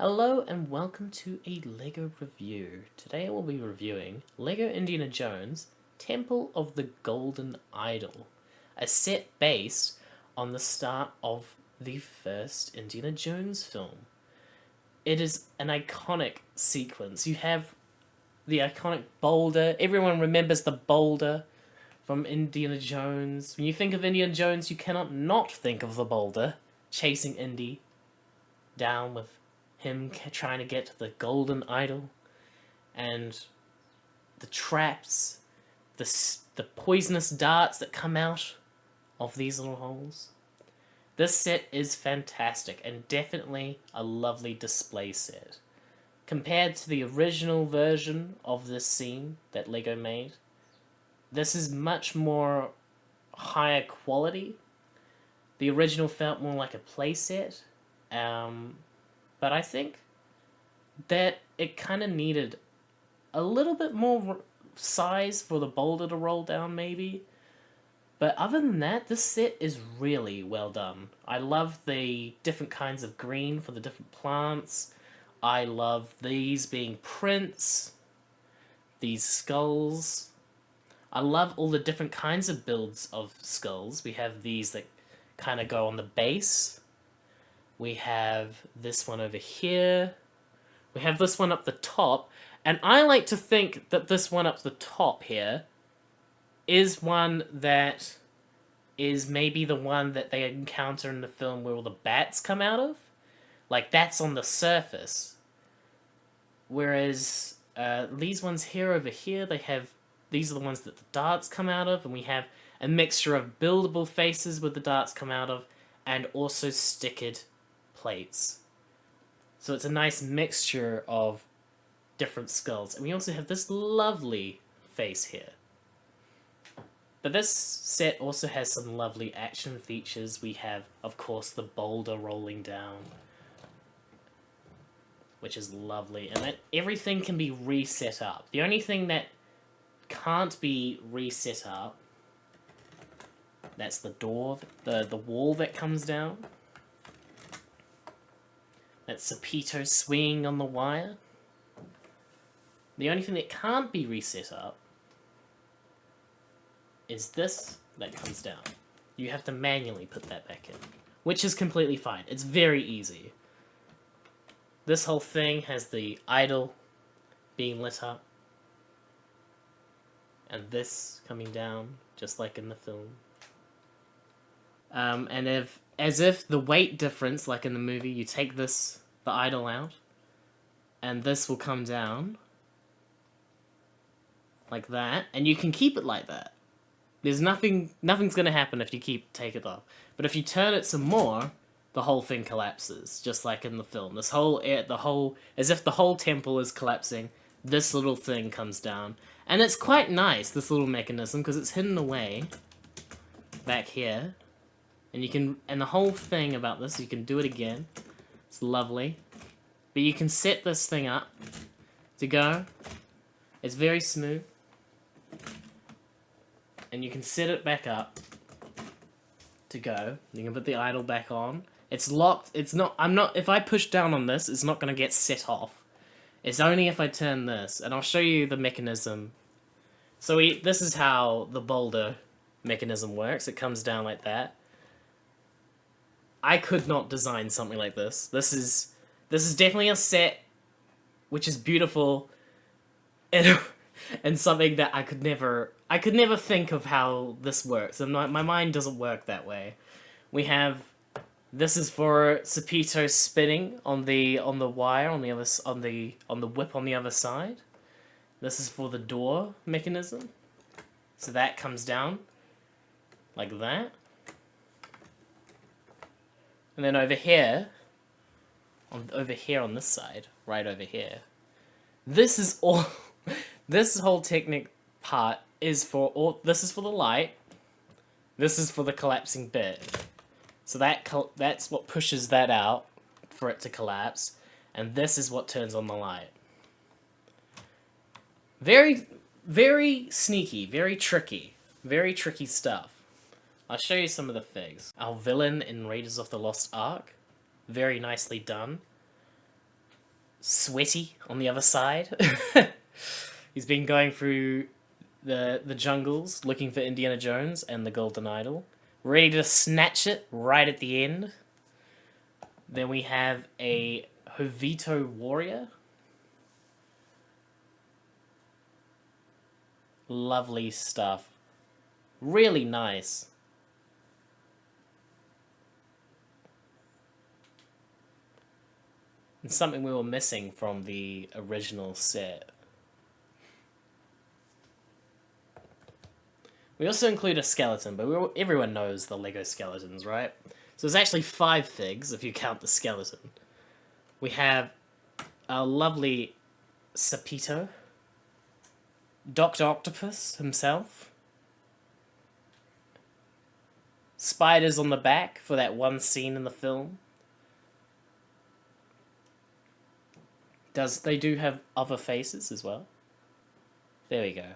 Hello and welcome to a LEGO review. Today I will be reviewing LEGO Indiana Jones Temple of the Golden Idol, a set based on the start of the first Indiana Jones film. It is an iconic sequence. You have the iconic boulder. Everyone remembers the boulder from Indiana Jones. When you think of Indiana Jones, you cannot not think of the boulder chasing Indy down with him trying to get to the golden idol, and the traps, the poisonous darts that come out of these little holes. This set is fantastic and definitely a lovely display set. Compared to the original version of this scene that LEGO made, this is much more higher quality. The original felt more like a playset, but I think that it kind of needed a little bit more size for the boulder to roll down, maybe. But other than that, this set is really well done. I love the different kinds of green for the different plants. I love these being prints, these skulls. I love all the different kinds of builds of skulls. We have these that kind of go on the base. We have this one over here. We have this one up the top. And I like to think that this one up the top here is one that is maybe the one that they encounter in the film where all the bats come out of. Like, that's on the surface. Whereas these ones here over here, these are the ones that the darts come out of, and we have a mixture of buildable faces where the darts come out of, and also stickered plates. So it's a nice mixture of different skulls. And we also have this lovely face here. But this set also has some lovely action features. We have, of course, the boulder rolling down, which is lovely. And that everything can be reset up. The only thing that can't be reset up, that's the door, the wall that comes down. That's Serpeto swinging on the wire. The only thing that can't be reset up is this that comes down. You have to manually put that back in, which is completely fine. It's very easy. This whole thing has the idol being lit up, and this coming down, just like in the film. And as if the weight difference, like in the movie, you take the idol out, and this will come down, like that, and you can keep it like that. Nothing's gonna happen if you take it off. But if you turn it some more, the whole thing collapses, just like in the film. As if the whole temple is collapsing, this little thing comes down. And it's quite nice, this little mechanism, because it's hidden away back here. And the whole thing about this, you can do it again. It's lovely. But you can set this thing up to go. It's very smooth. And you can set it back up to go. You can put the idol back on. It's locked. If I push down on this, it's not going to get set off. It's only if I turn this. And I'll show you the mechanism. So this is how the boulder mechanism works. It comes down like that. I could not design something like this. This is definitely a set which is beautiful and something that I could never think of how this works. And my mind doesn't work that way. This is for Serpeto spinning on the wire on the whip on the other side. This is for the door mechanism. So that comes down like that. And then over here on this side, right over here, this is all. This whole technique part is this is for the light. This is for the collapsing bit. So that's what pushes that out for it to collapse, and this is what turns on the light. Very, very sneaky, very tricky stuff. I'll show you some of the figs. Our villain in Raiders of the Lost Ark, very nicely done. sweaty on the other side. He's been going through the jungles looking for Indiana Jones and the Golden Idol, ready to snatch it right at the end. Then we have a Jovito warrior. Lovely stuff. Really nice. And something we were missing from the original set. We also include a skeleton, but everyone knows the Lego skeletons, right? So there's actually 5 figs if you count the skeleton. We have a lovely Sapito, Dr. Octopus himself, spiders on the back for that one scene in the film. They do have other faces as well. There we go.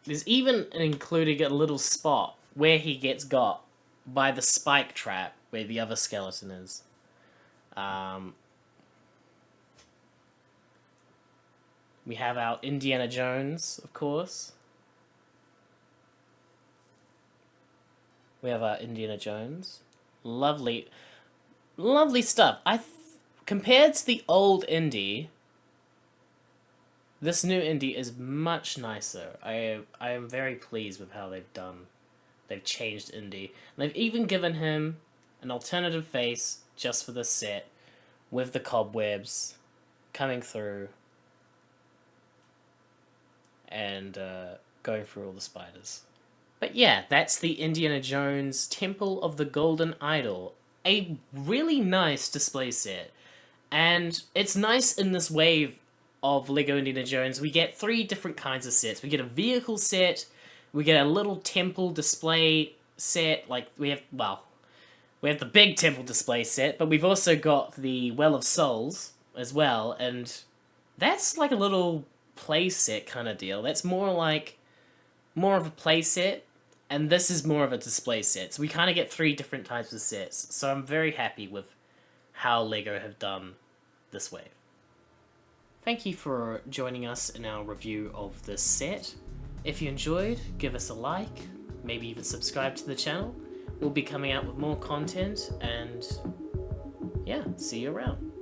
There's even including a little spot where he gets got by the spike trap where the other skeleton is. We have our Indiana Jones, of course. We have our Indiana Jones. Lovely, lovely stuff. Compared to the old Indy, this new Indy is much nicer. I am very pleased with how they've changed Indy. And they've even given him an alternative face just for this set with the cobwebs coming through and going through all the spiders. But yeah, that's the Indiana Jones Temple of the Golden Idol. A really nice display set. And it's nice in this wave of Lego Indiana Jones. We get 3 different kinds of sets. We get a vehicle set, we get a little temple display set, like we have the big temple display set, but we've also got the Well of Souls as well, and that's like a little play set kind of deal. That's more of a play set, and this is more of a display set. So we kind of get 3 different types of sets. So I'm very happy with how Lego have done this wave. Thank you for joining us in our review of this set. If you enjoyed, give us a like, maybe even subscribe to the channel. We'll be coming out with more content, and yeah, see you around.